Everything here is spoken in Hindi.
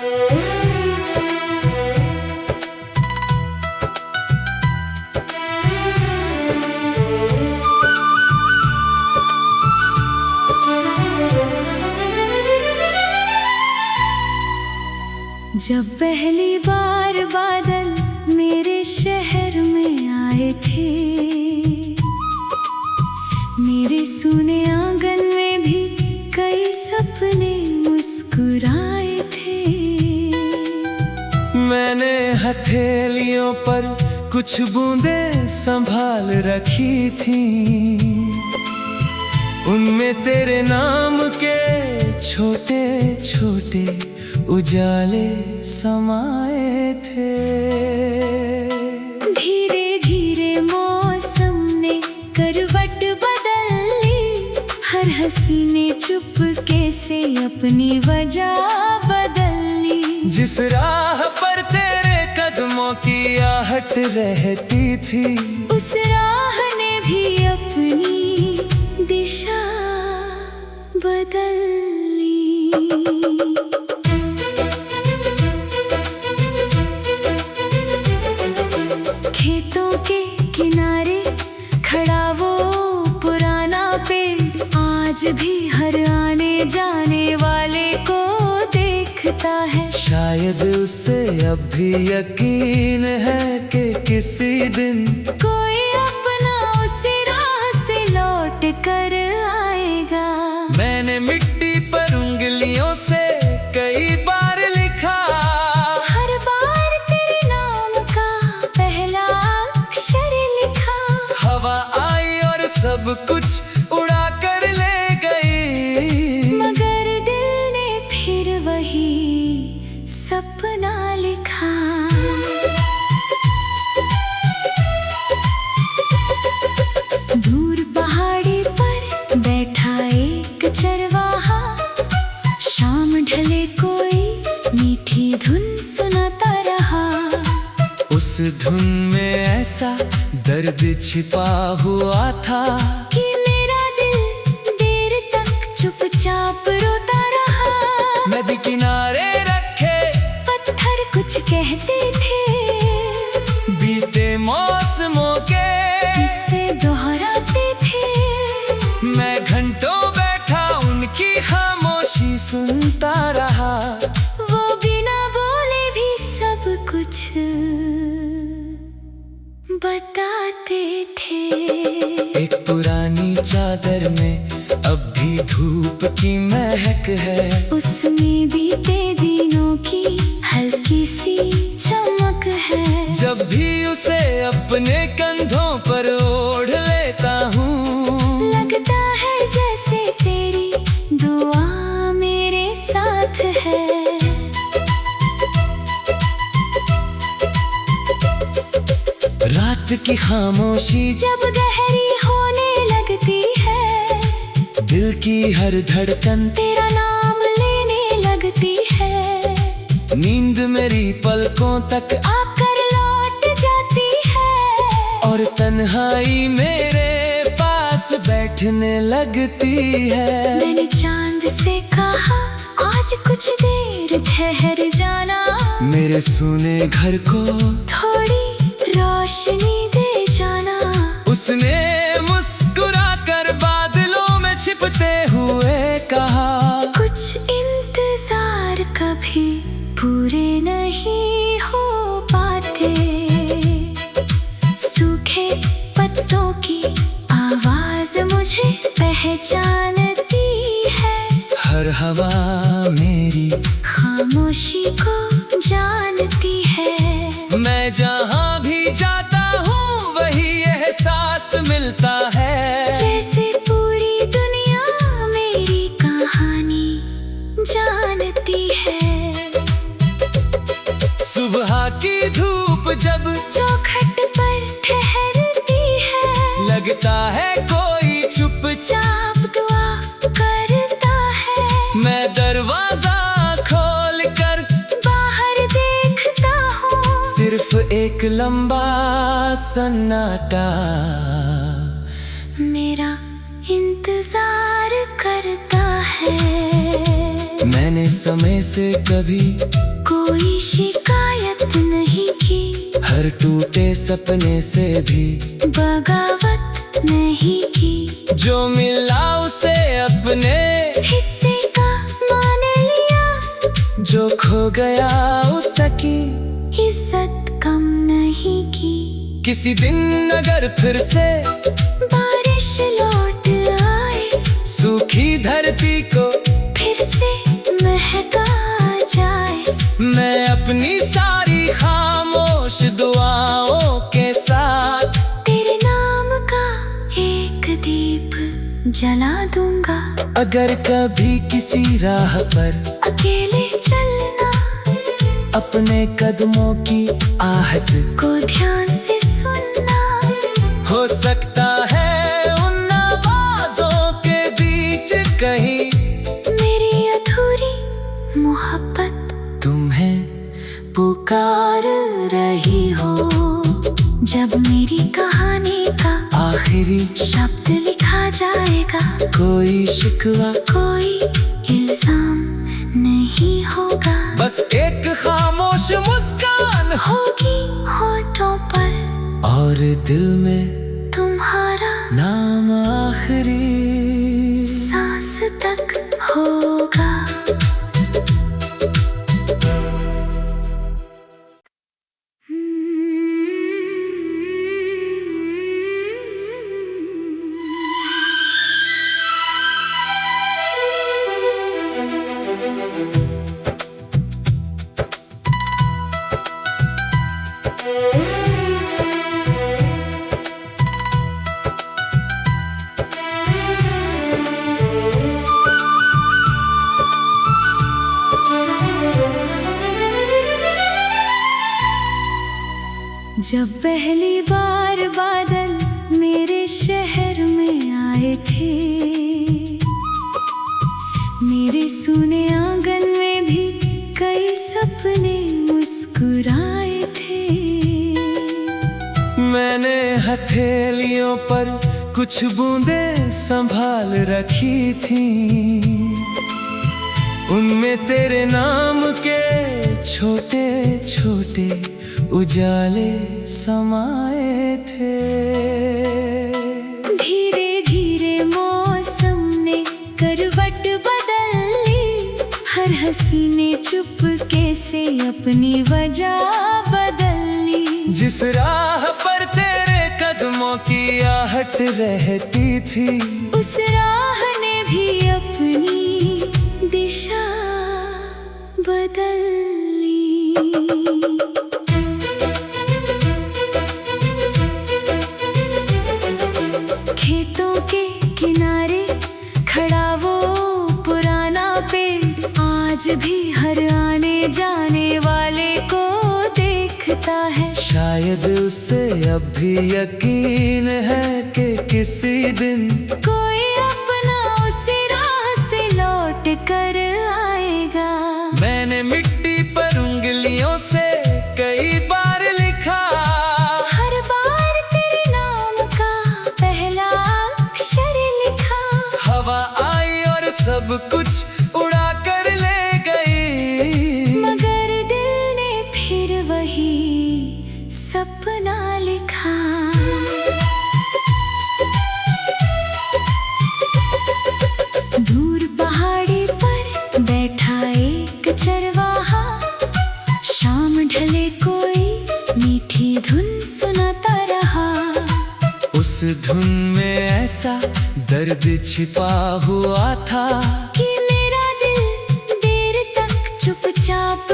जब पहली बार बादल मेरे शहर में आए थे, मेरे सूने आंगन में भी कई सपने मुस्कुराए थे। मैंने हथेलियों पर कुछ बूंदें संभाल रखी थी, उनमें तेरे नाम के छोटे छोटे उजाले समाए थे। धीरे धीरे मौसम ने करवट बदल ली, हर हंसी ने चुपके से अपनी वजह बदल ली। जिस राह पर तेरे कदमों की आहट रहती थी, उस राह ने भी अपनी दिशा बदल ली। खेतों के किनारे खड़ा वो पुराना पेड़ आज भी हर आने जाने वाले को देखता है। शायद उसे अब भी यकीन है कि किसी दिन कोई अपना उसी राह से लौट कर आएगा। मैंने मिट्टी पर उंगलियों से कई बार लिखा, हर बार तेरे नाम का पहला अक्षर लिखा। हवा आई और सब कुछ उड़ा कर ले गई, मगर दिल ने फिर वही सपना लिखा। दूर पहाड़ी पर बैठा एक चरवाहा, शाम ढले कोई मीठी धुन सुनाता रहा। उस धुन में ऐसा दर्द छिपा हुआ था कि मेरा दिल देर तक चुपचाप रोता रहा। नदी किनारे रखे पत्थर कुछ कहते थे, बीते मौसमों के किस्से दोहराते थे। मैं घंटों बैठा उनकी खामोशी सुनता रहा। वो बिना बोले भी सब कुछ बताते थे। एक पुरानी चादर में अब भी धूप की महक है, उसमें बीते दिनों की हल्की सी चमक है। जब भी उसे अपने कंधों पर ओढ़ लेता हूँ, लगता है जैसे तेरी दुआ मेरे साथ है। रात की खामोशी जब गहरी होने लगती है, दिल की हर धड़कन तेरा नाम लेने लगती है। नींद मेरी पलकों तक आकर लौट जाती है, और तन्हाई मेरे पास बैठने लगती है। मैंने चांद से कहा आज कुछ देर ठहर जाना, मेरे सूने घर को थोड़ी रोशनी दे जाना। उसने मुस्कुरा कर बादलों में छिपते हुए कहा, कुछ इंतजार कभी पूरे नहीं हो पाते। सूखे पत्तों की आवाज मुझे पहचानती है, हर हवा मेरी खामोशी को जानती है। मैं जहाँ भी जाता हूँ वही एहसास मिलता है, जैसे पूरी दुनिया मेरी कहानी जानती है। सुबह की धूप जब चौखट पर ठहरती है, लगता है कोई चुपचाप चाप दुआ करता है। मैं दरवाजा खोल कर बाहर देखता हूँ, सिर्फ एक लंबा सन्नाटा मेरा इंतजार करता है। मैंने मैंने समय से कभी कोई शिकायत नहीं की, हर टूटे सपने से भी बगावत नहीं की। जो मिला उसे अपने हिस्से का मान लिया, जो खो गया उसकी इज्जत कम नहीं की। किसी दिन अगर फिर से बारिश लौट आए, सूखी धरती को फिर से महका जाए, मैं अपनी सारी खामोश दुआओं के साथ तेरे नाम का एक दीप जला दूंगा। अगर कभी किसी राह पर अकेले चलना, अपने कदमों की आहट को ध्यान से सुनना। हो सकता है उन आवाज़ों के बीच कहीं मेरी अधूरी मोहब्बत तुम्हें पुकार रही हो। जब मेरी कहानी का आखिरी शब्द लिखा जाएगा, कोई शिकवा कोई इल्जाम नहीं होगा। बस एक खामोश मुस्कान होगी होठों पर और दिल में तुम्हारा नाम आखिरी सांस तक होगा। जब पहली बार बादल मेरे शहर में आए थे, मेरे सूने आंगन में भी कई सपने मुस्कुराए थे। मैंने हथेलियों पर कुछ बूंदें संभाल रखी थी, उनमें तेरे नाम के छोटे छोटे उजाले समाए थे। धीरे धीरे मौसम ने करवट बदल ली, हर हंसी ने चुपके से अपनी वजह बदल ली। जिस राह पर तेरे कदमों की आहट रहती थी, उस राह ने भी अपनी दिशा बदल ली। खेतों के किनारे खड़ा वो पुराना पेड़ आज भी हर आने जाने वाले को देखता है। शायद उसे अब भी यकीन है कि किसी दिन कोई अपना उसी राह से लौट कर आएगा। मैंने मिट्टी पर उंगलियों से कई बार लिखा, हर बार तेरे नाम का पहला अक्षर लिखा। हवा आई और सब कुछ उड़ा कर ले गई, मगर दिल ने फिर वही सपना लिखा। दूर पहाड़ी पर बैठा एक चरवाहा, शाम ढले कोई मीठी धुन सुनाता रहा। उस धुन में ऐसा दर्द छिपा हुआ था कि मेरा दिल देर तक चुपचाप